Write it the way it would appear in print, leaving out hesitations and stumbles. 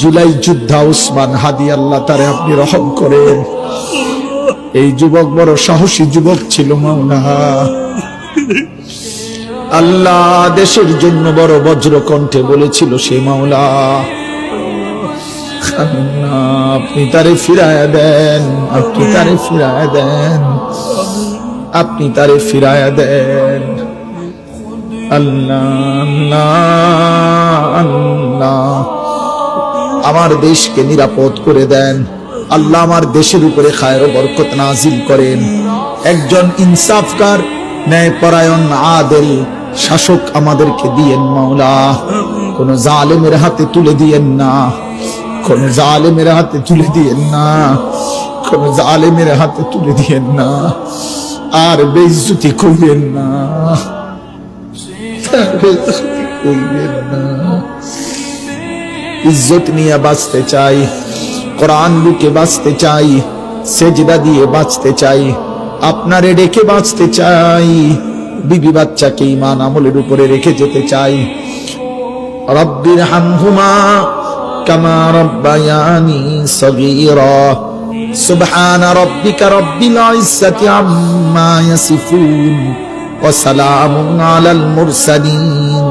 জুলাই যোদ্ধা উসমান হাদি, আল্লাহ তারে আপনি রহম করেন। এই যুবক বড় সাহসী যুবক ছিল মাওলা। আল্লাহ দেশের জন্য বড় বজ্র কণ্ঠে বলেছিল সে মাওলা। আপনি তারে ফিরায়া দেন, আপনি তারে ফিরায়া দেন, আপনি তারে ফিরায়া দেন। আল্লাহ আল্লাহ আল্লাহ, আমার দেশকে নিরাপদ করে দেন আল্লাহ। আমার দেশের উপরে খায়ের ও বরকত নাজিল করেন। একজন ইনসাফকার, ন্যায়পরায়ণ, আদেল শাসক আমাদেরকে দিয়েন মাওলা। কোন জালেমের হাতে তুলে দিয়েন না, কোন জালেমের হাতে তুলে দিয়েন না, কোন জালেমের হাতে তুলে দিয়েন না। আর বেইজ্জতি কইবেন না, ইজ্জত নিয়ে বাঁচতে চাই, কোরআন বুকে বাঁচতে চাই, সেজদা দিয়ে বাঁচতে চাই, আপনারে রেখে বাঁচতে চাই, বিবি বাচ্চাকে ঈমান আমলের উপরে রেখে যেতে চাই। রব্বির হামহুমা কামা রব্বায়ানি সগীরা। সুবহান রাব্বিকা রব্বিল ইজ্জাতি আম্মা ইয়াসিফুন ওয়া সালামুন আলাল মুরসালিন।